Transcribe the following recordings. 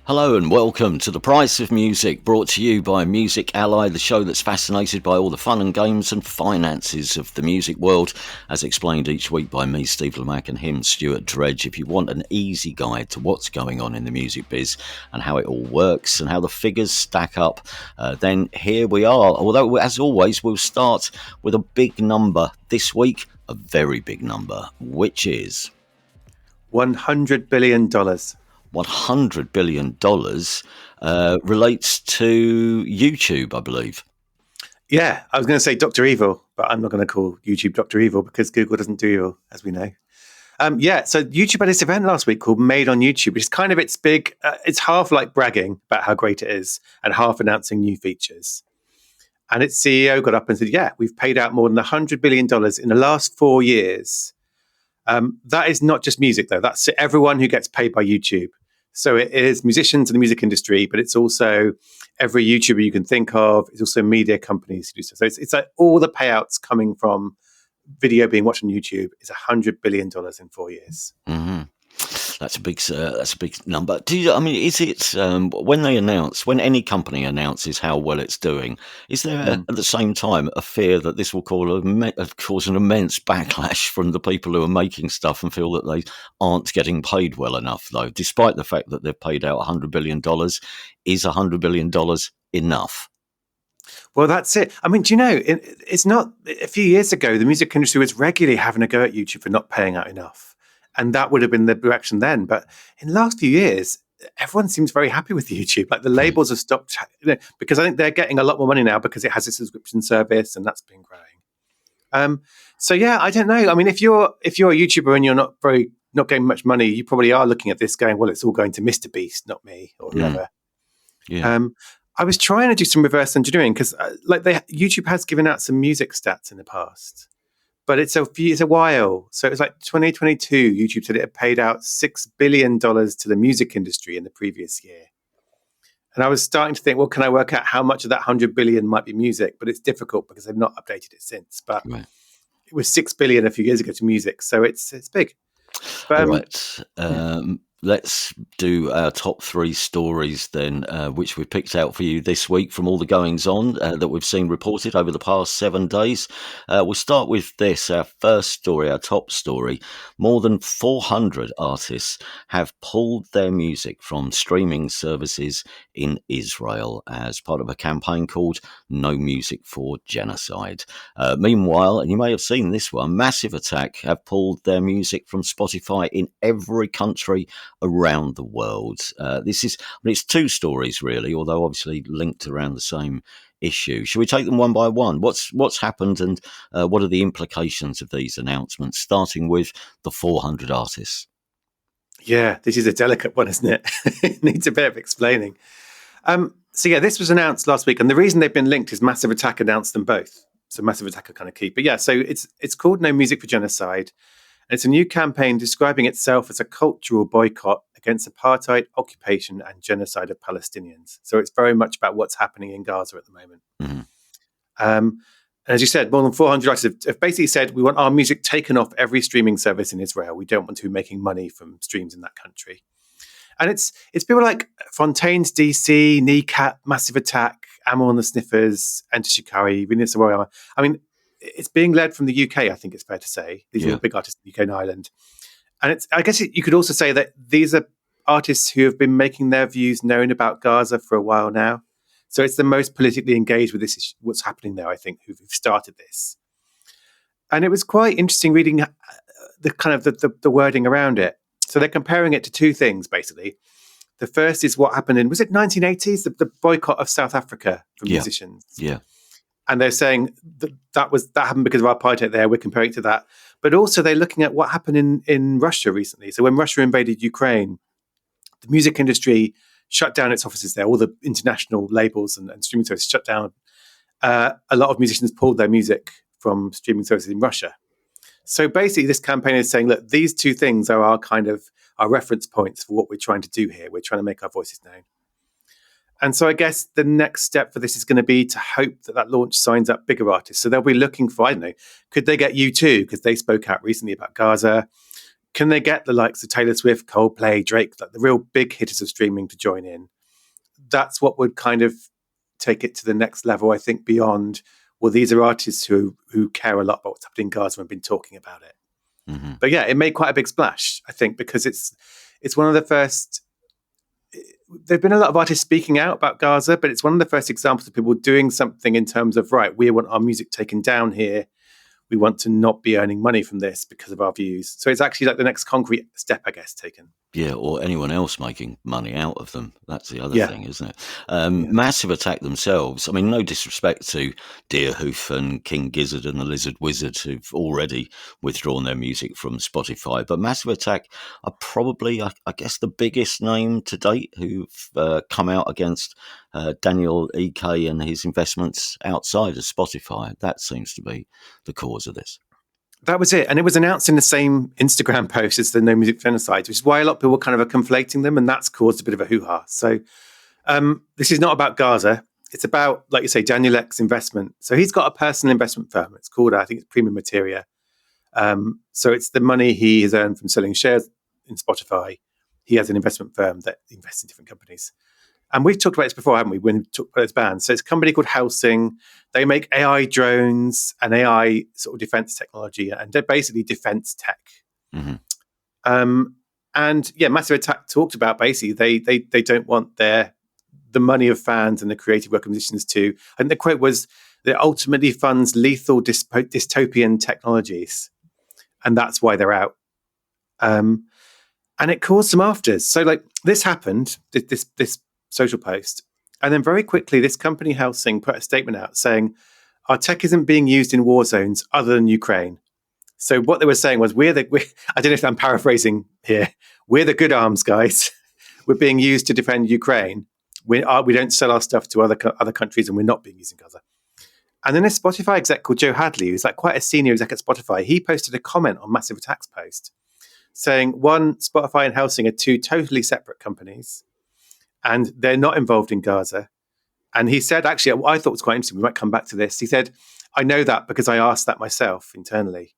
Hello and welcome to The Price of Music, brought to you by Music Ally, the show that's fascinated by all the fun and games and finances of the music world, as explained each week by me, Steve Lamack, and him, Stuart Dredge. If you want an easy guide to what's going on in the music biz and how it all works and how the figures stack up, then here we are. Although, as always, we'll start with a big number this week, a very big number, which is $100 billion. $100 billion relates to YouTube, I believe. Yeah, I was going to say Dr. Evil, but I'm not going to call YouTube Dr. Evil because Google doesn't do evil, as we know. So YouTube had this event last week called Made on YouTube, which is kind of its big, it's half like bragging about how great it is and half announcing new features. And its CEO got up and said, yeah, we've paid out more than $100 billion in the last 4 years. That is not just music, though. That's everyone who gets paid by YouTube. So it is musicians in the music industry, but it's also every YouTuber you can think of. It's also media companies who do so. So it's like all the payouts coming from video being watched on YouTube is $100 billion in 4 years. Mm-hmm. That's a big number. Is it when any company announces how well it's doing, is there at the same time a fear that this will cause an immense backlash from the people who are making stuff and feel that they aren't getting paid well enough, though, despite the fact that they've paid out $100 billion? Is $100 billion enough? Well, that's it. I mean, do you know, it's not, a few years ago, the music industry was regularly having a go at YouTube for not paying out enough. And that would have been the direction then. But in the last few years, everyone seems very happy with YouTube. Like the labels have stopped, because I think they're getting a lot more money now because it has a subscription service and that's been growing. So yeah, I don't know. I mean, if you're a YouTuber and you're not getting much money, you probably are looking at this going, well, it's all going to Mr. Beast, not me or whoever. Yeah. I was trying to do some reverse engineering because YouTube has given out some music stats in the past. But it's a while. So it was like 2022, YouTube said it had paid out $6 billion to the music industry in the previous year. And I was starting to think, well, can I work out how much of that 100 billion might be music? But it's difficult because they've not updated it since. But It was 6 billion a few years ago to music. So it's big. But, right. Let's do our top 3 stories then, which we picked out for you this week from all the goings on that we've seen reported over the past 7 days. We'll start with this, our first story, our top story. More than 400 artists have pulled their music from streaming services in Israel as part of a campaign called No Music for Genocide. Meanwhile, and you may have seen this one, Massive Attack have pulled their music from Spotify in every country around the world. It's 2 stories really, although obviously linked around the same issue. Should we take them one by one? What's happened and what are the implications of these announcements, starting with the 400 artists? Yeah, this is a delicate one, isn't it? It needs a bit of explaining. This was announced last week, and the reason they've been linked is Massive Attack announced them both. So Massive Attack are kind of key. But yeah, so it's called No Music for Genocide. And it's a new campaign describing itself as a cultural boycott against apartheid, occupation, and genocide of Palestinians. So it's very much about what's happening in Gaza at the moment. Mm-hmm. And as you said, more than 400 artists have basically said, we want our music taken off every streaming service in Israel. We don't want to be making money from streams in that country. And it's people like Fontaine's DC, Kneecap, Massive Attack, Amor and the Sniffers, Enter Shikari, Venus Arroyo. I mean, it's being led from the UK, I think it's fair to say. These are all big artists in the UK and Ireland. And you could also say that these are artists who have been making their views known about Gaza for a while now. So it's the most politically engaged with this issue, what's happening there, I think, who've started this. And it was quite interesting reading the wording around it. So they're comparing it to 2 things, basically. The first is what happened in, was it 1980s? The boycott of South Africa for musicians. Yeah. And they're saying that happened because of apartheid there. We're comparing it to that. But also they're looking at what happened in Russia recently. So when Russia invaded Ukraine, the music industry shut down its offices there. All the international labels and streaming services shut down. A lot of musicians pulled their music from streaming services in Russia. So basically this campaign is saying, look, these 2 things are our reference points for what we're trying to do here. We're trying to make our voices known. And so I guess the next step for this is going to be to hope that launch signs up bigger artists. So they'll be looking for, I don't know, could they get U2 because they spoke out recently about Gaza? can they get the likes of Taylor Swift, Coldplay, Drake, like the real big hitters of streaming to join in? That's what would kind of take it to the next level, I think, beyond, well, these are artists who care a lot about what's happening in Gaza and have been talking about it. Mm-hmm. But yeah, it made quite a big splash, I think, because it's one of the first. There've been a lot of artists speaking out about Gaza, but it's one of the first examples of people doing something in terms of, right, we want our music taken down here. We want to not be earning money from this because of our views. So it's actually like the next concrete step, I guess, taken. Yeah, or anyone else making money out of them. That's the other Yeah. thing, isn't it? Yeah. Massive Attack themselves, I mean, no disrespect to Deerhoof and King Gizzard and the Lizard Wizard, who've already withdrawn their music from Spotify, but Massive Attack are probably, I guess, the biggest name to date who've come out against Daniel Ek and his investments outside of Spotify. That seems to be the cause of this. That was it. And it was announced in the same Instagram post as the No Music Genocide, which is why a lot of people kind of are conflating them. And that's caused a bit of a hoo-ha. So this is not about Gaza. It's about, like you say, Daniel Ek's investment. So he's got a personal investment firm. It's called, I think it's Premium Materia. So it's the money he has earned from selling shares in Spotify. He has an investment firm that invests in different companies. And we've talked about this before, haven't we, when we talked about this band. So it's a company called Helsing. They make AI drones and AI sort of defense technology, and they're basically defense tech. Mm-hmm. And yeah, Massive Attack talked about basically they don't want the money of fans and the creative work of musicians to, and the quote was, that ultimately funds lethal dystopian technologies. And that's why they're out. And it caused some afters. So like this happened, this social post. And then very quickly, this company, Helsing, put a statement out saying, our tech isn't being used in war zones other than Ukraine. So what they were saying was, I don't know if I'm paraphrasing here, we're the good arms guys. We're being used to defend Ukraine. We don't sell our stuff to other countries, and we're not being used in Gaza. And then a Spotify exec called Joe Hadley, who's like quite a senior exec at Spotify, he posted a comment on Massive Attack's post saying, one, Spotify and Helsing are two totally separate companies, and they're not involved in Gaza. And he said, actually, what I thought was quite interesting, we might come back to this. He said, I know that because I asked that myself internally,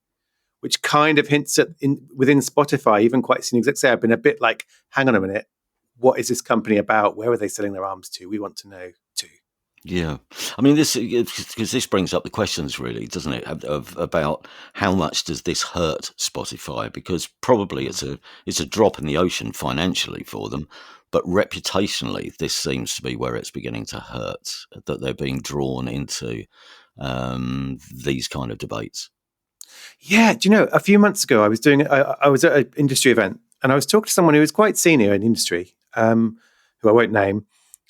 which kind of hints at within Spotify, even quite senior execs there have been a bit like, hang on a minute, what is this company about? Where are they selling their arms to? We want to know too. Yeah, I mean, because this brings up the questions, really, doesn't it, about how much does this hurt Spotify? Because probably it's a drop in the ocean financially for them, but reputationally, this seems to be where it's beginning to hurt, that they're being drawn into these kind of debates. Yeah, do you know, a few months ago, I was at an industry event, and I was talking to someone who was quite senior in the industry, who I won't name.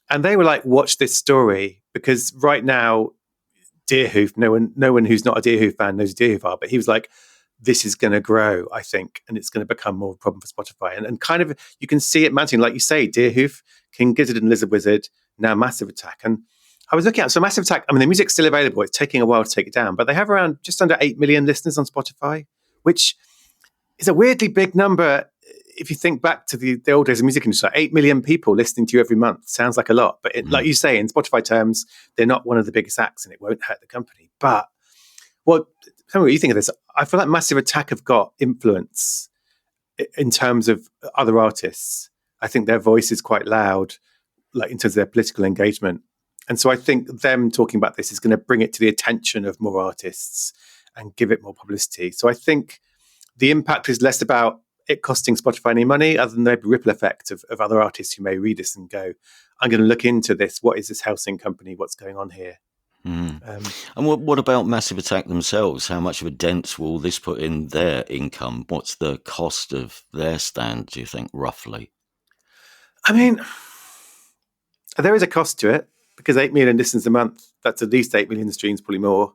And they were like, watch this story, because right now, Deerhoof, no one who's not a Deerhoof fan knows who Deerhoof are, but he was like, this is going to grow, I think, and it's going to become more of a problem for Spotify. And kind of, you can see it mounting, like you say, Deerhoof, King Gizzard and Lizard Wizard, now Massive Attack. And I was looking at, so Massive Attack, I mean, the music's still available. It's taking a while to take it down, but they have around just under 8 million listeners on Spotify, which is a weirdly big number. If you think back to the old days of music industry, 8 million people listening to you every month sounds like a lot. But like you say, in Spotify terms, they're not one of the biggest acts, and it won't hurt the company. But tell me what you think of this. I feel like Massive Attack have got influence in terms of other artists. I think their voice is quite loud, like in terms of their political engagement. And so I think them talking about this is going to bring it to the attention of more artists and give it more publicity. So I think the impact is less about it costing Spotify any money, other than the ripple effect of other artists who may read this and go, I'm going to look into this. What is this Helsing company? What's going on here? And what about Massive Attack themselves? How much of a dent will this put in their income? What's the cost of their stand, do you think, roughly? I mean, there is a cost to it, because 8 million listens a month, that's at least 8 million streams, probably more.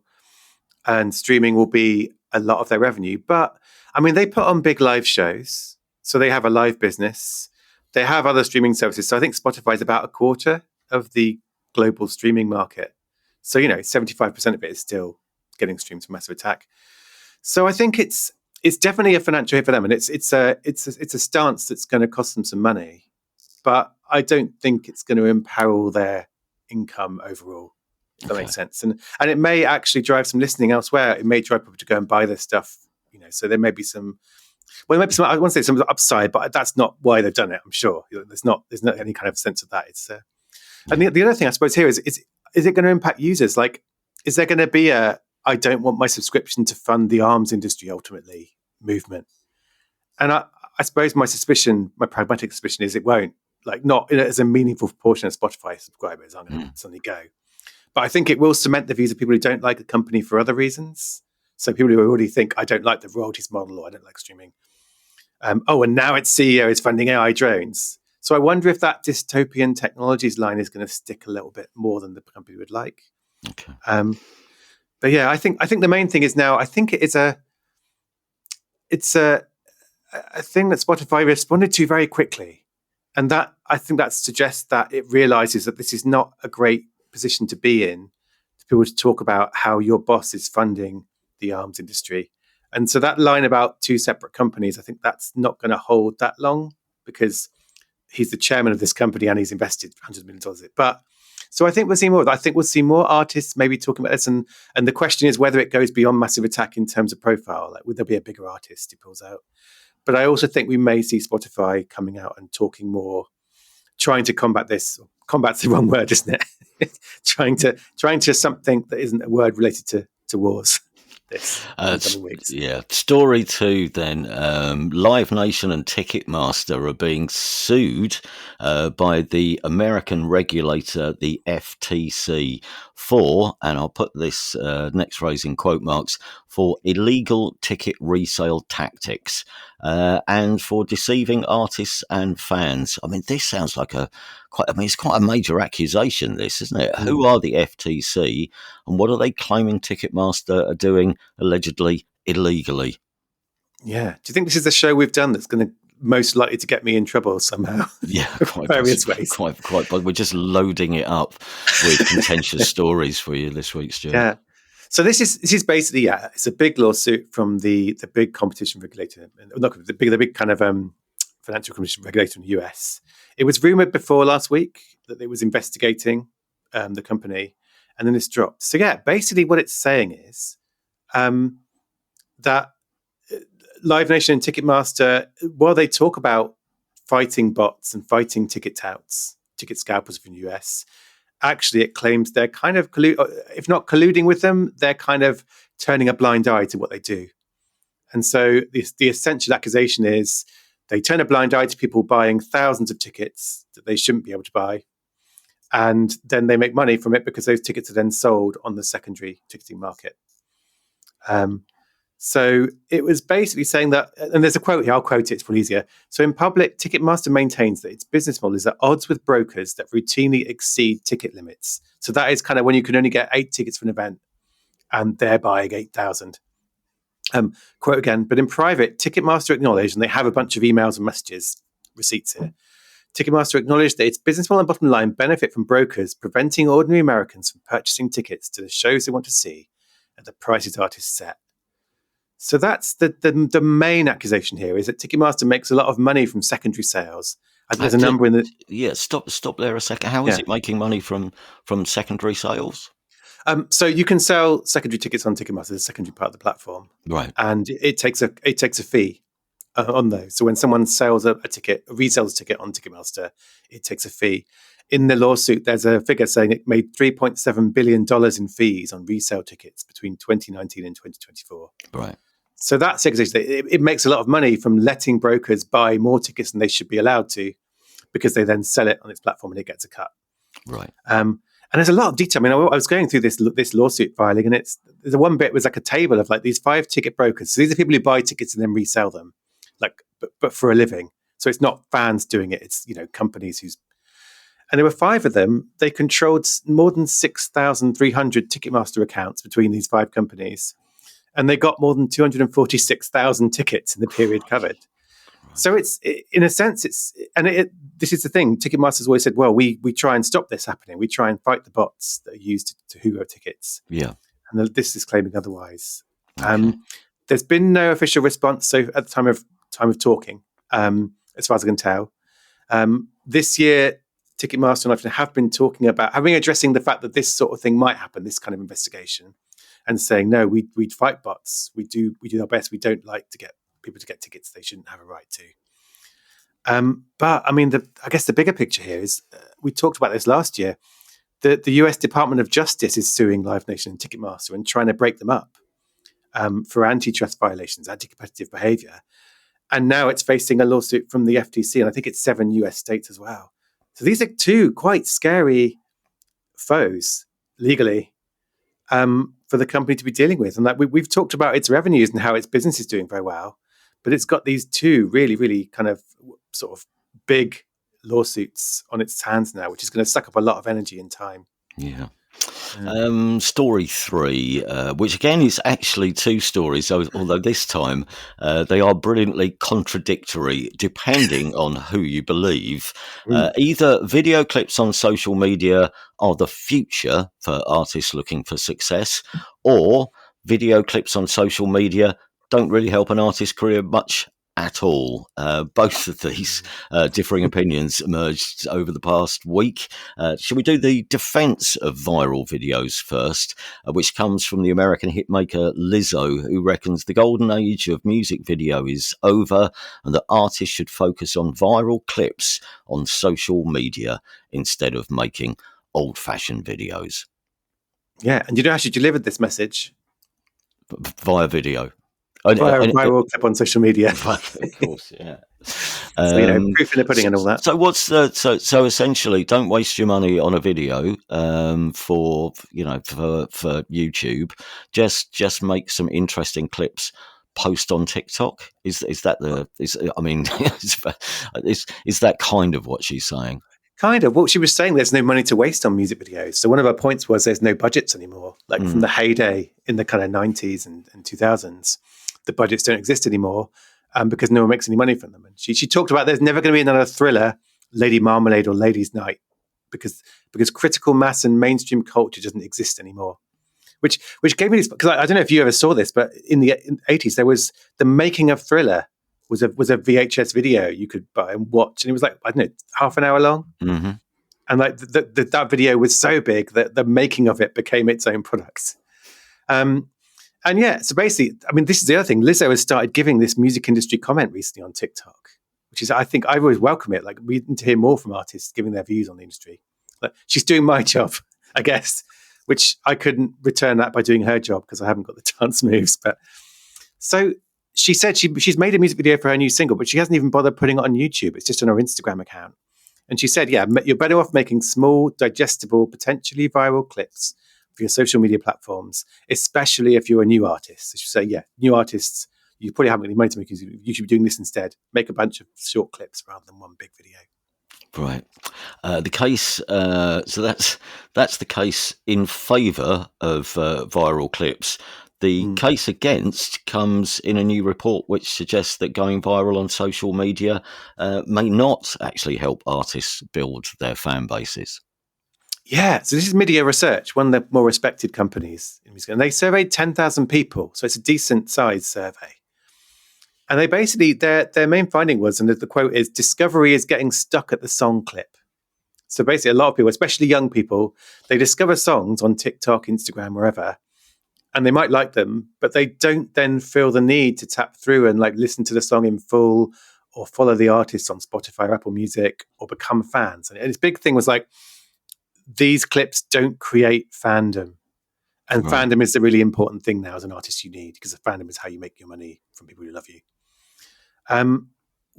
And streaming will be a lot of their revenue. But I mean, they put on big live shows. So they have a live business. They have other streaming services. So I think Spotify is about a quarter of the global streaming market. So, 75% of it is still getting streamed from Massive Attack. So I think it's definitely a financial hit for them. And it's a stance that's going to cost them some money. But I don't think it's going to imperil their income overall. If that makes sense. And it may actually drive some listening elsewhere. It may drive people to go and buy their stuff. So there may be some Well, maybe some, I want to say some upside, but that's not why they've done it. I'm sure there's not any kind of sense of that. It's and Yeah. the other thing I suppose here is it going to impact users? Like, is there going to be a I don't want my subscription to fund the arms industry ultimately movement? And I suppose my pragmatic suspicion is it won't. Like, not as a meaningful proportion of Spotify subscribers are going to Mm. suddenly go. But I think it will cement the views of people who don't like the company for other reasons. So people who already think I don't like the royalties model or I don't like streaming. And now its CEO is funding AI drones. So I wonder if that dystopian technologies line is going to stick a little bit more than the company would like. Okay. But yeah, I think the main thing is now. I think it's a thing that Spotify responded to very quickly, and that I think that suggests that it realizes that this is not a great position to be in. For people to talk about how your boss is funding the arms industry, and so that line about two separate companies, I think that's not going to hold that long because he's the chairman of this company and he's invested $100 million in it. But so I think we'll see more. I think we'll see more artists maybe talking about this, and the question is whether it goes beyond Massive Attack in terms of profile. Like, would there be a bigger artist who pulls out? But I also think we may see Spotify coming out and talking more, trying to combat this. Combat's the wrong word, isn't it? trying to something that isn't a word related to wars. This in the coming weeks. Yeah. Story two then. Live Nation and Ticketmaster are being sued by the American regulator, the FTC, for, and I'll put this next phrase in quote marks, for illegal ticket resale tactics and for deceiving artists and fans. I mean, this sounds like it's quite a major accusation, this, isn't it? Mm. Who are the FTC and what are they claiming Ticketmaster are doing allegedly illegally? Yeah. Do you think this is the show we've done that's going to most likely to get me in trouble somehow? Yeah, quite Various possibly. ways. Quite. But we're just loading it up with contentious stories for you this week, Stuart. Yeah. So this is basically it's a big lawsuit from the big competition regulator, not the big kind of financial competition regulator in the US. It was rumored before last week that it was investigating the company, and then it's dropped. So yeah, basically what it's saying is that Live Nation and Ticketmaster, while they talk about fighting bots and fighting ticket touts, ticket scalpers from the US, actually it claims they're kind of, if not colluding with them, they're kind of turning a blind eye to what they do. And so the essential accusation is they turn a blind eye to people buying thousands of tickets that they shouldn't be able to buy. And then they make money from it because those tickets are then sold on the secondary ticketing market. So it was basically saying that, and there's a quote here, I'll quote it, it's probably easier. So in public, Ticketmaster maintains that its business model is at odds with brokers that routinely exceed ticket limits. So that is kind of when you can only get 8 tickets for an event and they're buying 8,000. Quote again, but in private, Ticketmaster acknowledged, and they have a bunch of emails and messages, receipts here. Ticketmaster acknowledged that its business model and bottom line benefit from brokers preventing ordinary Americans from purchasing tickets to the shows they want to see at the prices artists set. So that's the main accusation here, is that Ticketmaster makes a lot of money from secondary sales. I think there's a number in the... Yeah, stop there a second. How is it making money from secondary sales? So you can sell secondary tickets on Ticketmaster, the secondary part of the platform. Right. And it takes a fee on those. So when someone sells a ticket, resells a ticket on Ticketmaster, it takes a fee. In the lawsuit, there's a figure saying it made $3.7 billion in fees on resale tickets between 2019 and 2024. Right. So that's it makes a lot of money from letting brokers buy more tickets than they should be allowed to, because they then sell it on its platform and it gets a cut. Right. And there's a lot of detail. I mean, I was going through this lawsuit filing, and there's one bit was like a table of like these 5 ticket brokers. So these are people who buy tickets and then resell them, like but for a living. So it's not fans doing it; it's companies who's. And there were 5 of them. They controlled more than 6,300 Ticketmaster accounts between these 5 companies. And they got more than 246,000 tickets in the period covered. Right. So in a sense, this is the thing. Ticketmaster's always said, well, we try and stop this happening. We try and fight the bots that are used to hoover tickets. Yeah. And this is claiming otherwise. Okay. There's been no official response. So at the time of talking, as far as I can tell, this year, Ticketmaster and I have been talking about addressing the fact that this sort of thing might happen, this kind of investigation. And saying, no, we fight bots. We do our best. We don't like to get people to get tickets they shouldn't have a right to. But I mean, I guess the bigger picture here is we talked about this last year. The US Department of Justice is suing Live Nation and Ticketmaster and trying to break them up for antitrust violations, anti-competitive behavior. And now it's facing a lawsuit from the FTC, and I think it's 7 US states as well. So these are two quite scary foes legally for the company to be dealing with. And like we've talked about its revenues and how its business is doing very well, but it's got these two really, really kind of sort of big lawsuits on its hands now, which is going to suck up a lot of energy and time. Yeah. Story 3, which again is actually 2 stories, although this time they are brilliantly contradictory depending on who you believe. Either video clips on social media are the future for artists looking for success, or video clips on social media don't really help an artist's career much at all. Both of these differing opinions emerged over the past week. Shall we do the defense of viral videos first, which comes from the American hitmaker Lizzo, who reckons the golden age of music video is over and that artists should focus on viral clips on social media instead of making old-fashioned videos. Yeah, and you know how she delivered this message? Via video. Viral clip on social media. Of course, yeah. So, proof in the pudding and all that. So what's so essentially, don't waste your money on a video for YouTube. Just make some interesting clips. Post on TikTok. Is that kind of what she's saying? Kind of. Well, she was saying there's no money to waste on music videos. So one of her points was there's no budgets anymore. Like from the heyday in the kind of 90s and 2000s, the budgets don't exist anymore because no one makes any money from them. And she talked about there's never going to be another Thriller, Lady Marmalade or Ladies Night because critical mass and mainstream culture doesn't exist anymore. Which gave me this, because I don't know if you ever saw this, but in the 80s, there was the making of Thriller was a VHS video you could buy and watch. And it was like, I don't know, half an hour long. Mm-hmm. And like that video was so big that the making of it became its own product. And yeah, so basically, I mean, this is the other thing. Lizzo has started giving this music industry comment recently on TikTok, which is, I think I always welcome it. Like, we need to hear more from artists giving their views on the industry. Like, she's doing my job, I guess, which I couldn't return that by doing her job because I haven't got the dance moves. But so she said she's made a music video for her new single, but she hasn't even bothered putting it on YouTube. It's just on her Instagram account. And she said, yeah, you're better off making small, digestible, potentially viral clips for your social media platforms, especially if you're a new artist. So she said, yeah, new artists, you probably haven't got any money to make music. You should be doing this instead. Make a bunch of short clips rather than one big video. Right. The case, so that's the case in favour of viral clips. The case against comes in a new report which suggests that going viral on social media may not actually help artists build their fan bases. Yeah, so this is Media Research, one of the more respected companies in music, and they surveyed 10,000 people, so it's a decent sized survey. And they basically, their main finding was, and the quote is, discovery is getting stuck at the song clip. So basically, a lot of people, especially young people, they discover songs on TikTok, Instagram, wherever, and they might like them, but they don't then feel the need to tap through and like listen to the song in full or follow the artist on Spotify or Apple Music or become fans. And his big thing was like, these clips don't create fandom. And fandom is the really important thing now as an artist you need, because the fandom is how you make your money from people who love you.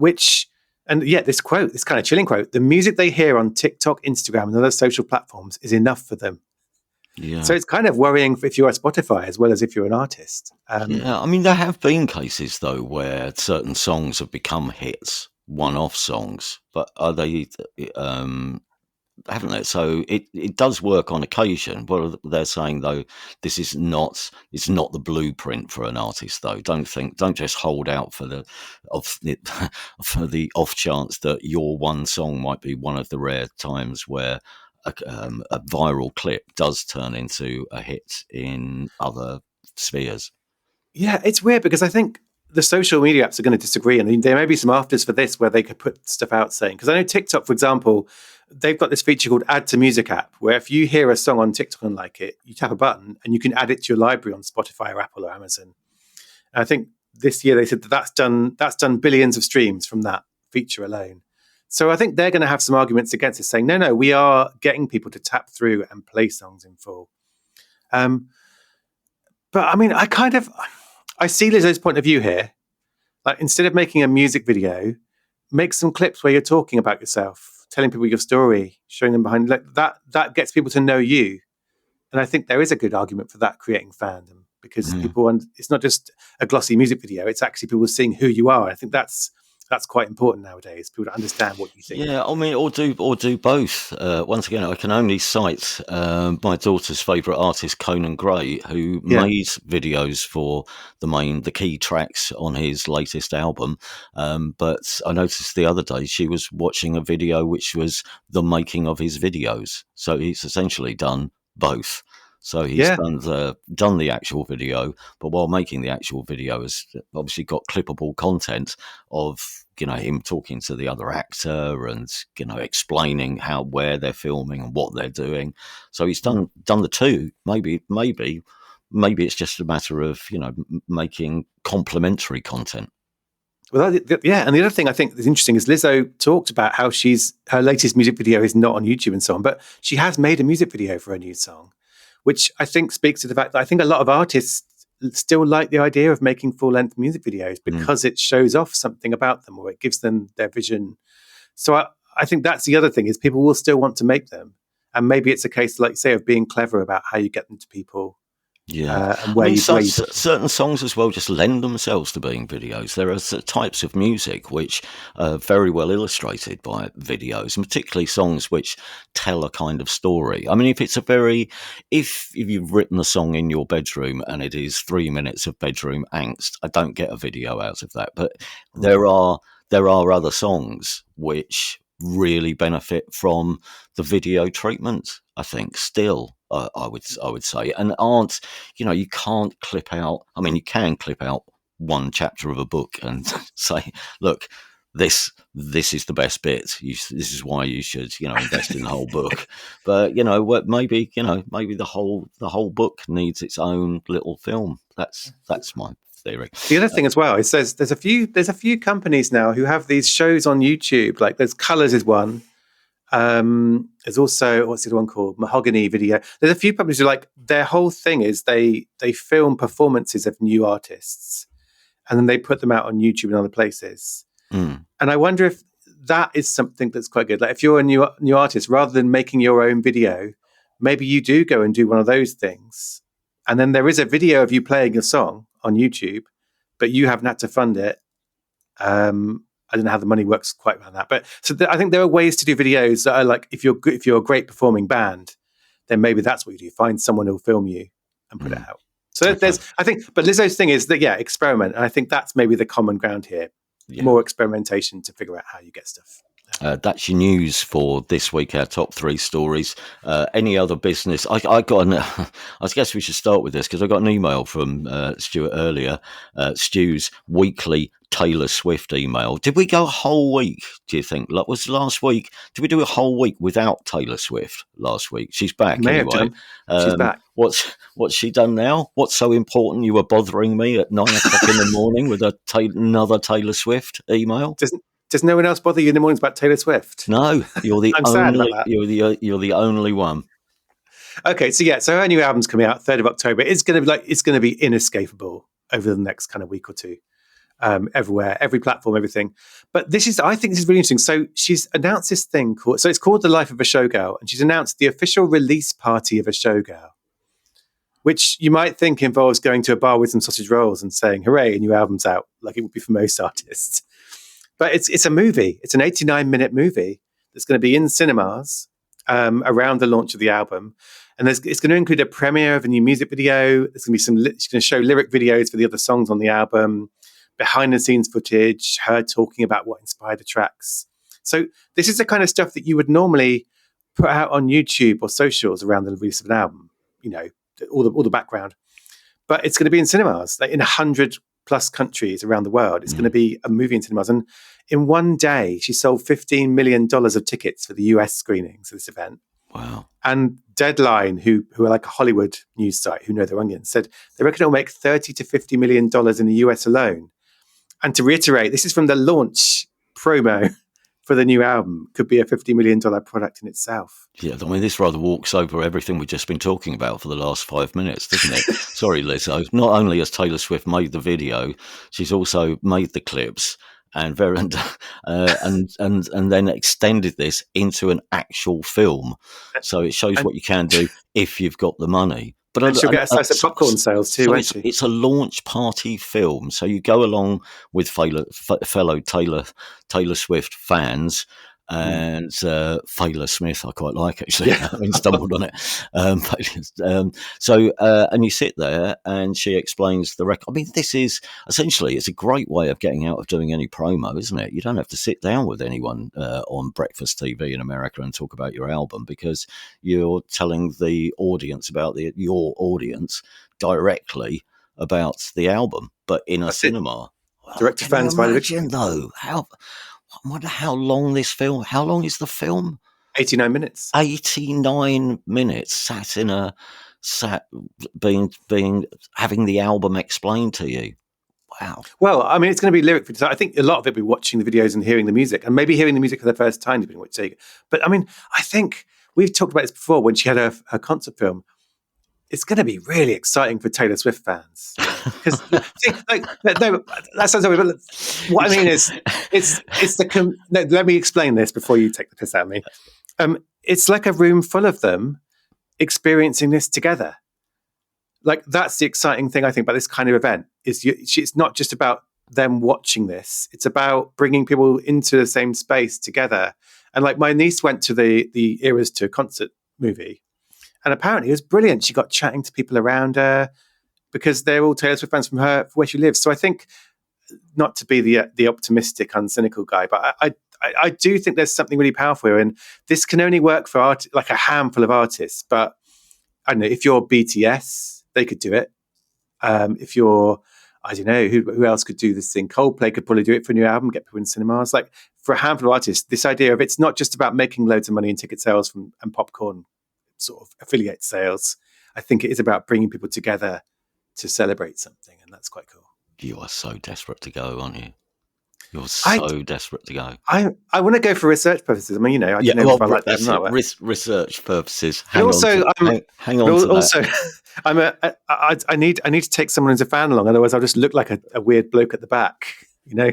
This quote, this kind of chilling quote, the music they hear on TikTok, Instagram, and other social platforms is enough for them. Yeah. So it's kind of worrying if you're a Spotify as well as if you're an artist. Yeah, I mean, there have been cases, though, where certain songs have become hits, one-off songs, but are they... haven't they? So it does work on occasion. What they're saying, though, it's not the blueprint for an artist, though. Don't just hold out for the off chance that your one song might be one of the rare times where a viral clip does turn into a hit in other spheres. Yeah, it's weird because I think the social media apps are going to disagree. And there may be some afters for this where they could put stuff out saying, because I know TikTok, for example, they've got this feature called Add to Music app, where if you hear a song on TikTok and like it, you tap a button and you can add it to your library on Spotify or Apple or Amazon. And I think this year they said that's done billions of streams from that feature alone. So I think they're going to have some arguments against it, saying no, we are getting people to tap through and play songs in full. But I mean, I see Lizzo's point of view here. Like, instead of making a music video, make some clips where you're talking about yourself, telling people your story, showing them behind. Like that gets people to know you. And I think there is a good argument for that, creating fandom, because it's not just a glossy music video; it's actually people seeing who you are. I think that's quite important nowadays. People to understand what you think. Yeah, I mean, or do both. Once again, I can only cite my daughter's favourite artist, Conan Gray, who made videos for the key tracks on his latest album. But I noticed the other day she was watching a video which was the making of his videos. So he's essentially done both. So he's done the actual video, but while making the actual video, has obviously got clippable content of him talking to the other actor and explaining where they're filming and what they're doing. So he's done the two. Maybe it's just a matter of making complementary content. Well, and the other thing I think is interesting is Lizzo talked about how her latest music video is not on YouTube and so on, but she has made a music video for a new song, which I think speaks to the fact that I think a lot of artists still like the idea of making full-length music videos because it shows off something about them, or it gives them their vision. So I think that's the other thing, is people will still want to make them. And maybe it's a case, like you say, of being clever about how you get them to people. Yeah, and where certain songs as well just lend themselves to being videos. There are types of music which are very well illustrated by videos, and particularly songs which tell a kind of story. I mean, if you've written a song in your bedroom and it is 3 minutes of bedroom angst, I don't get a video out of that. But there are other songs which really benefit from the video treatment, I think, still. I would say, and aren't, you can't clip out. I mean, you can clip out one chapter of a book and say, look, this is the best bit. This is why you should, invest in the whole book. But maybe the whole book needs its own little film. That's my theory. The other thing as well is there's a few companies now who have these shows on YouTube. Like, there's Colors is one. There's also, what's the other one called? Mahogany Video. There's a few companies who, like, their whole thing is they film performances of new artists and then they put them out on YouTube and other places. And I wonder if that is something that's quite good. Like, if you're a new artist, rather than making your own video, maybe you do go and do one of those things. And then there is a video of you playing a song on YouTube, but you haven't had to fund it. I don't know how the money works quite around that, but I think there are ways to do videos that are like, if you're a great performing band, then maybe that's what you do. Find someone who'll film you and put it out. So there's, I think, but Lizzo's thing is that, experiment. And I think that's maybe the common ground here. More experimentation to figure out how you get stuff. That's your news for this week, our top 3 stories. Any other business? I guess we should start with this because I got an email from Stuart earlier, Stu's weekly Taylor Swift email. Did we go a whole week, do you think? Like, was last week, did we do a whole week without Taylor Swift last week? She's back anyway. She's back. What's she done now? What's so important you were bothering me at 9 o'clock in the morning with another Taylor Swift email? Does no one else bother you in the mornings about Taylor Swift? No, you're the I'm only. sad about that. You're the only one. Okay, so her new album's coming out 3rd of October. It's going to be inescapable over the next kind of week or two, everywhere, every platform, everything. But I think this is really interesting. So she's announced this thing it's called The Life of a Showgirl, and she's announced the official release party of a showgirl, which you might think involves going to a bar with some sausage rolls and saying, "Hooray, a new album's out," like it would be for most artists. But it's a movie. It's an 89-minute movie that's going to be in cinemas around the launch of the album. And it's going to include a premiere of a new music video. There's going to be she's going to show lyric videos for the other songs on the album, behind-the-scenes footage, her talking about what inspired the tracks. So this is the kind of stuff that you would normally put out on YouTube or socials around the release of an album, all the background. But it's going to be in cinemas, like in 100 plus countries around the world. It's going to be a movie in cinemas. And in one day, she sold $15 million of tickets for the US screenings of this event. Wow. And Deadline, who are like a Hollywood news site who know their onions, said they reckon it'll make $30 to $50 million in the US alone. And to reiterate, this is from the launch promo for the new album. Could be a $50 million product in itself. Yeah, I mean, this rather walks over everything we've just been talking about for the last 5 minutes, doesn't it? Sorry, Lizzo. Not only has Taylor Swift made the video, she's also made the clips and and then extended this into an actual film. So it shows And, what you can do if you've got the money. But and she'll get a slice of popcorn sales too, so won't she? it's a launch party film. So you go along with fellow Taylor Swift fans and Fela Smith, I quite like actually. Yeah. I mean, stumbled on it. And you sit there, and she explains the record. I mean, this is essentially it's a great way of getting out of doing any promo, isn't it? You don't have to sit down with anyone on breakfast TV in America and talk about your album because you're telling the audience about your audience directly about the album, but in a That's it. cinema. Direct to Can you fans by the imagine though? I wonder how long this film. How long is the film? 89 minutes. 89 minutes. Sat being having the album explained to you. Wow. Well, I mean, it's going to be lyric. I think a lot of it will be watching the videos and hearing the music, and maybe hearing the music for the first time, depending on what you take. But I mean, I think we've talked about this before when she had her concert film. It's going to be really exciting for Taylor Swift fans because, like, no, that sounds weird. But what I mean is, let me explain this before you take the piss out of me. It's like a room full of them experiencing this together. Like that's the exciting thing I think about this kind of event is it's not just about them watching this; it's about bringing people into the same space together. And like my niece went to the Eras Tour concert movie. And apparently it was brilliant. She got chatting to people around her because they're all Taylor Swift fans from where she lives. So I think, not to be the optimistic, uncynical guy, but I do think there's something really powerful here. And this can only work for like a handful of artists. But I don't know, if you're BTS, they could do it. If you're, I don't know, who else could do this thing? Coldplay could probably do it for a new album, get people in cinemas. Like for a handful of artists, this idea of it's not just about making loads of money in ticket sales and popcorn sort of affiliate sales. I think it is about bringing people together to celebrate something, and that's quite cool. You are so desperate to go, aren't you? You're so desperate to go. I want to go for research purposes. I mean, you know, I don't know if I like that's that. Research purposes. Hang on to that. I need to take someone as a fan along, otherwise I'll just look like a weird bloke at the back. You know,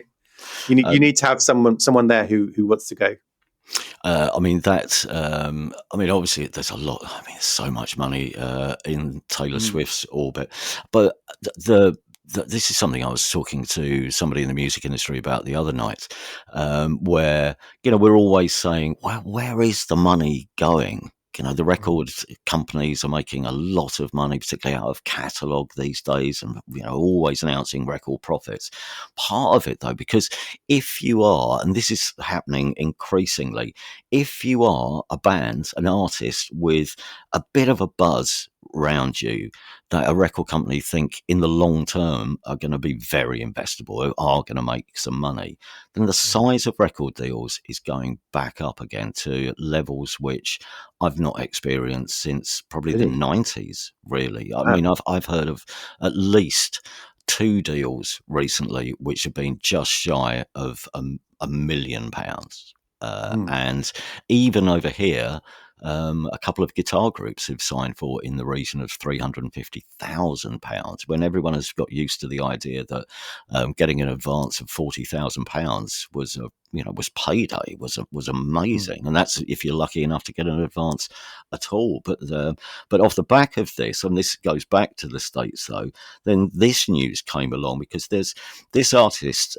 you need to have someone there who wants to go. Obviously, there's a lot. I mean, there's so much money in Taylor Swift's orbit, but this is something I was talking to somebody in the music industry about the other night, where we're always saying, "Well, where is the money going?" The record companies are making a lot of money, particularly out of catalogue these days, and always announcing record profits. Part of it, though, because if you are, and this is happening increasingly, if you are a band, an artist with a bit of a buzz around you that a record company think in the long term are going to be very investable, are going to make some money, then the size of record deals is going back up again to levels which I've not experienced since probably the 90s, really. I mean, I've heard of at least 2 deals recently which have been just shy of £1 million. And even over here, a couple of guitar groups have signed for in the region of £350,000. When everyone has got used to the idea that getting an advance of £40,000 was payday, was amazing, and that's if you're lucky enough to get an advance at all. But off the back of this, and this goes back to the States though, then this news came along because there's this artist.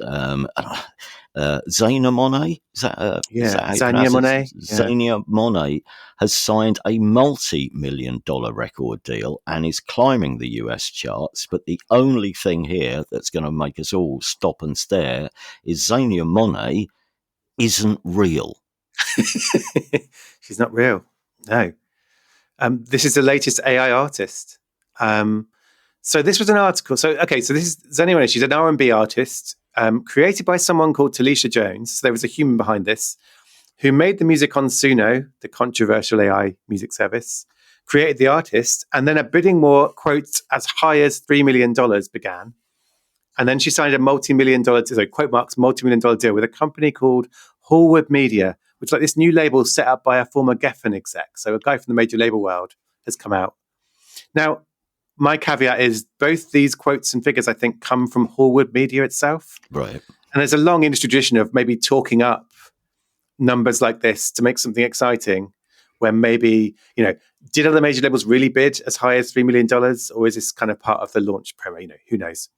Zaina Monet, Zania Monet. Zania Monet has signed a multi-million-dollar record deal and is climbing the US charts. But the only thing here that's going to make us all stop and stare is Zania Monet isn't real. She's not real. No. This is the latest AI artist. So this was an article. So this is Zania Monet. She's an R&B artist. Created by someone called Talisha Jones. So there was a human behind this who made the music on Suno, the controversial AI music service, created the artist, and then a bidding war, quotes, as high as $3 million began. And then she signed a multi-million dollar, so quote marks, multi-million dollar deal with a company called Hallwood Media, which is like this new label set up by a former Geffen exec. So a guy from the major label world has come out. Now, my caveat is both these quotes and figures, I think, come from Hallwood Media itself. Right. And there's a long industry tradition of maybe talking up numbers like this to make something exciting, where maybe, did other major labels really bid as high as $3 million? Or is this kind of part of the launch promo? Who knows?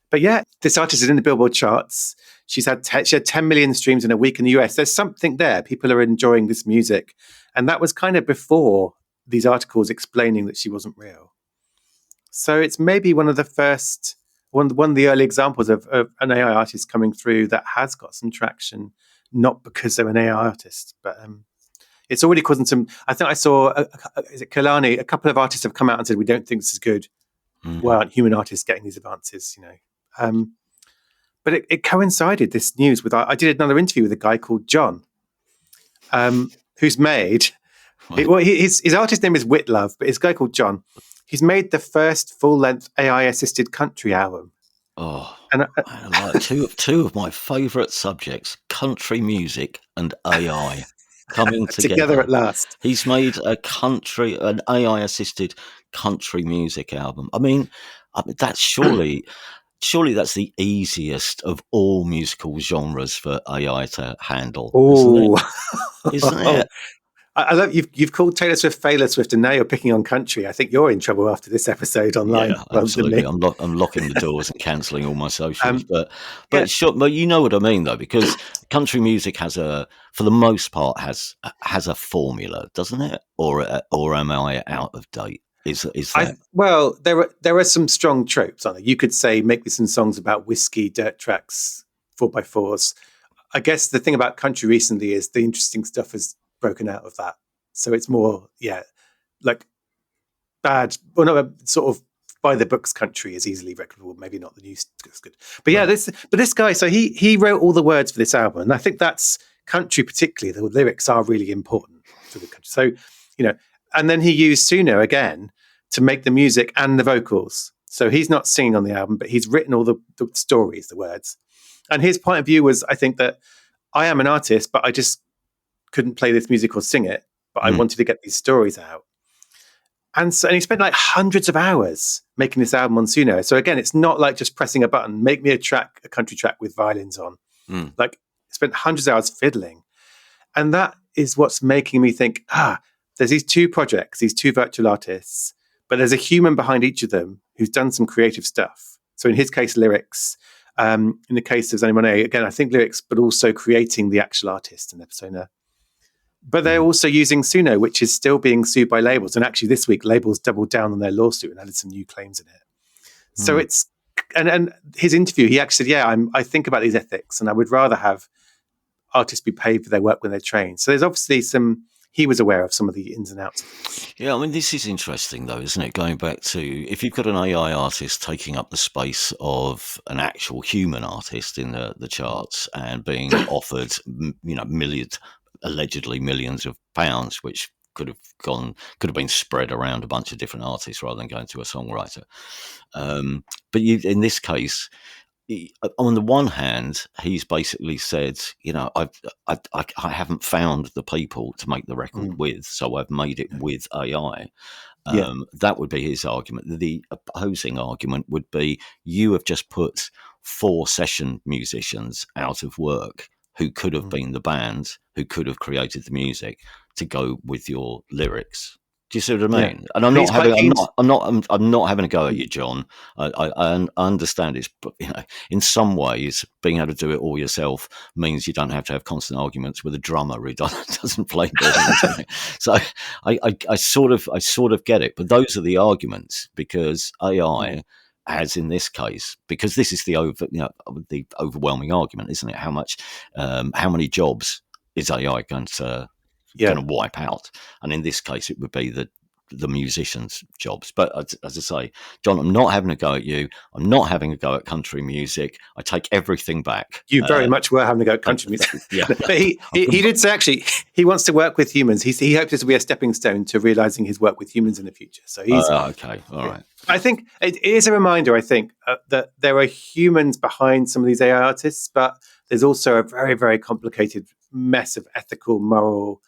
But yeah, this artist is in the Billboard charts. She had 10 million streams in a week in the US. There's something there. People are enjoying this music. And that was kind of before these articles explaining that she wasn't real. So it's maybe one of the first, one of the early examples of an AI artist coming through that has got some traction, not because they're an AI artist, but it's already causing some. I think I saw, is it Kalani? A couple of artists have come out and said, we don't think this is good. Why aren't human artists getting these advances? But it coincided, this news, with I did another interview with a guy called John, who's made. His artist name is Whitlove, but his guy called John. He's made the first full-length AI-assisted country album. Oh, and like two of my favourite subjects: country music and AI coming together at last. He's made an AI-assisted country music album. I mean, that's surely that's the easiest of all musical genres for AI to handle, isn't it? I love you've called Taylor Swift Taylor Swift, and now you're picking on country. I think you're in trouble after this episode online. Yeah, absolutely. I'm locking the doors and cancelling all my socials. But sure, but you know what I mean, though, because country music for the most part, has a formula, doesn't it? Or am I out of date? Is that? Well, there are some strong tropes on it. You could say, make me some songs about whiskey, dirt tracks, 4x4s. I guess the thing about country recently is the interesting stuff has broken out of that. So it's more, like bad, well, no, sort of by the books country is easily replicable. Maybe not the news is good. But yeah, this guy, so he wrote all the words for this album. And I think that's country particularly, the lyrics are really important for the country. So, and then he used Suno again to make the music and the vocals. So he's not singing on the album, but he's written all the stories, the words. And his point of view was, I think, that I am an artist, but I just couldn't play this music or sing it, but I wanted to get these stories out. And he spent like hundreds of hours making this album on Suno. So again, it's not like just pressing a button, make me a country track with violins on. Like, spent hundreds of hours fiddling. And that is what's making me think, there's these two projects, these two virtual artists, but there's a human behind each of them who's done some creative stuff. So in his case, lyrics. In the case of Zanny Monet, again, I think lyrics, but also creating the actual artist and their persona. But they're also using Suno, which is still being sued by labels. And actually this week, labels doubled down on their lawsuit and added some new claims in it. So it's, and his interview, he actually said, I think about these ethics and I would rather have artists be paid for their work when they're trained. So there's obviously he was aware of some of the ins and outs. Yeah, I mean, this is interesting, though, isn't it? Going back to, if you've got an AI artist taking up the space of an actual human artist in the charts and being offered, allegedly millions of pounds, which could have been spread around a bunch of different artists rather than going to a songwriter. But in this case, on the one hand, he's basically said, I haven't found the people to make the record with, so I've made it with AI. That would be his argument. The opposing argument would be, you have just put 4 session musicians out of work who could have been the band, who could have created the music to go with your lyrics. Do you see what I mean? Yeah. And I'm not having a go at you, John. I understand it's, in some ways, being able to do it all yourself means you don't have to have constant arguments with a drummer who doesn't play rhythm. So I sort of get it. But those are the arguments, because AI, as in this case, because this is the overwhelming argument, isn't it? How many jobs is AI going to wipe out? And in this case, it would be the the musicians' jobs. But as I say, John, I'm not having a go at you. I'm not having a go at country music. I take everything back. You very much were having a go at country music. Yeah. But he did say, actually, he wants to work with humans. He hopes this will be a stepping stone to realizing his work with humans in the future. So he's okay. All right. I think it is a reminder, I think, that there are humans behind some of these AI artists, but there's also a very, very complicated mess of ethical, moral,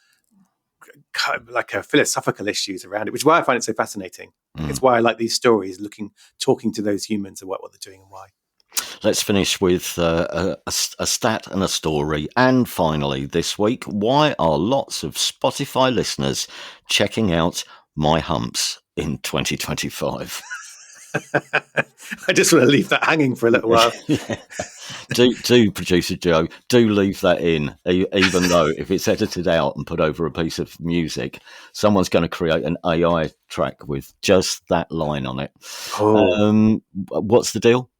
like philosophical issues around it, which is why I find it so fascinating. It's why I like these stories, talking to those humans and what they're doing and why. Let's finish with a stat and a story. And finally, this week, why are lots of Spotify listeners checking out My Humps in 2025? I just want to leave that hanging for a little while. do producer Joe, do leave that in, even though if it's edited out and put over a piece of music, someone's going to create an AI track with just that line on it. What's the deal?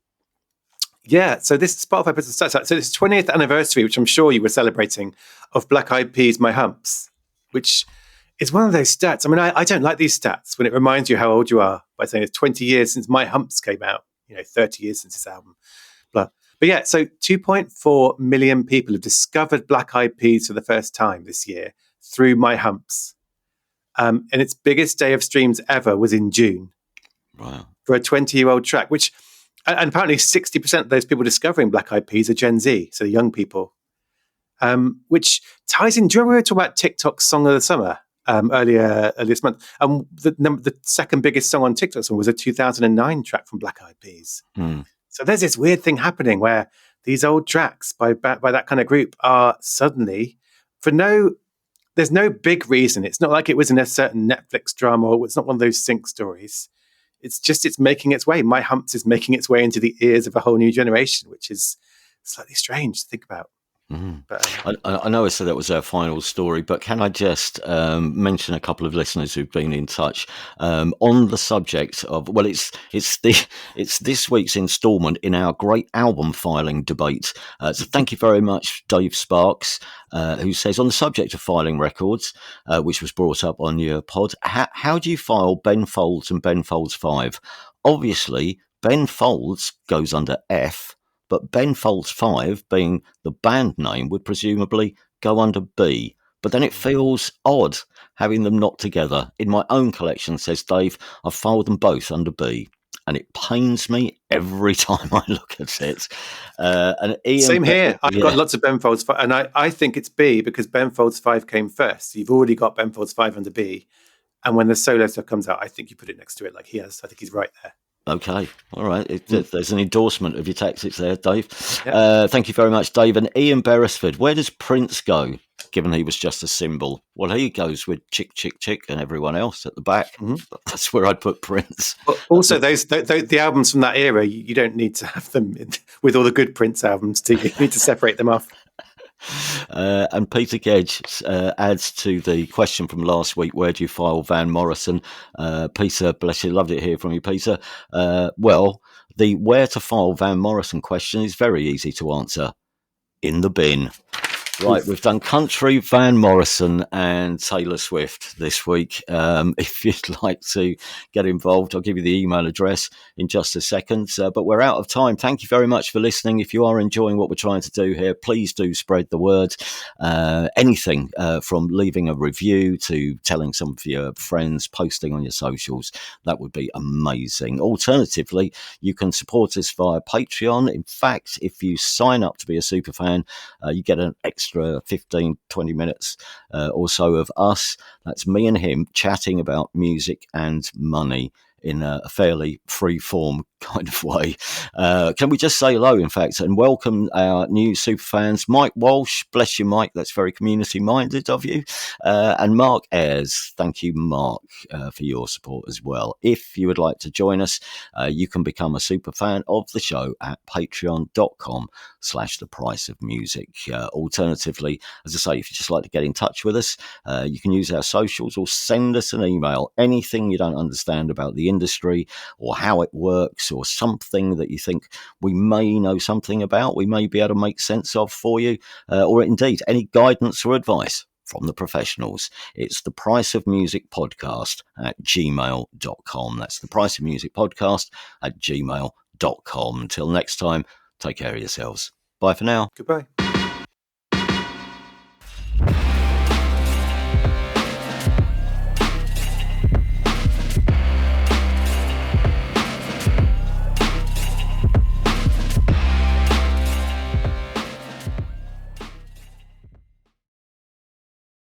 Yeah, so this Spotify puts the stats out. So this 20th anniversary, which I'm sure you were celebrating, of Black Eyed Peas' My Humps, which is one of those stats. I mean, I don't like these stats when it reminds you how old you are by saying it's 20 years since My Humps came out, 30 years since this album. Blah. But yeah, so 2.4 million people have discovered Black Eyed Peas for the first time this year through My Humps. And its biggest day of streams ever was in June. Wow. For a 20-year-old track, and apparently 60% of those people discovering Black Eyed Peas are Gen Z, so young people, which ties in. Do you remember we were talking about TikTok's Song of the Summer earlier this month? And the second biggest song on TikTok was a 2009 track from Black Eyed Peas. So there's this weird thing happening where these old tracks by that kind of group are suddenly, there's no big reason. It's not like it was in a certain Netflix drama, or it's not one of those sync stories. It's making its way. My Humps is making its way into the ears of a whole new generation, which is slightly strange to think about. But, I know I said that was our final story, but can I just mention a couple of listeners who've been in touch on the subject of? Well, it's this week's instalment in our great album filing debate. So thank you very much, Dave Sparks, who says on the subject of filing records, which was brought up on your pod, how do you file Ben Folds and Ben Folds 5? Obviously, Ben Folds goes under F. But Ben Folds 5, being the band name, would presumably go under B. But then it feels odd having them not together. In my own collection, says Dave, I've filed them both under B. And it pains me every time I look at it. And Ian, same here. I've got lots of Ben Folds 5. And I think it's B because Ben Folds 5 came first. So you've already got Ben Folds 5 under B. And when the solo stuff comes out, I think you put it next to it like he has. I think he's right there. Okay, all right. There's an endorsement of your tactics there, Dave. Yeah. Thank you very much, Dave. And Ian Beresford, where does Prince go, given he was just a symbol? Well, he goes with Chick, Chick, Chick and everyone else at the back. That's where I'd put Prince. But also, the albums from that era, you don't need to have them with all the good Prince albums. You need to separate them off. And Peter Gedge adds to the question from last week, where do you file Van Morrison? Peter, bless you, loved it here from you, Peter. Well, the where to file Van Morrison question is very easy to answer. In the bin. Right, we've done country, Van Morrison and Taylor Swift this week. If you'd like to get involved, I'll give you the email address in just a second. But we're out of time. Thank you very much for listening. If you are enjoying what we're trying to do here, please do spread the word. Anything from leaving a review to telling some of your friends, posting on your socials, that would be amazing. Alternatively, you can support us via Patreon. In fact, if you sign up to be a superfan, you get an extra 15, 20 minutes or so of us. That's me and him chatting about music and money in a fairly free-form kind of way. Can we just say hello, in fact, and welcome our new superfans, Mike Walsh. Bless you, Mike. That's very community-minded of you. And Mark Ayres. Thank you, Mark, for your support as well. If you would like to join us, you can become a superfan of the show at patreon.com/thepriceofmusic. Alternatively, as I say, if you just like to get in touch with us, you can use our socials or send us an email. Anything you don't understand about the industry or how it works, or something that you think we may know something about, we may be able to make sense of for you, or indeed any guidance or advice from the professionals. It's the Price of Music Podcast at gmail.com. That's the Price of Music Podcast at gmail.com. Until next time, take care of yourselves. Bye for now. Goodbye.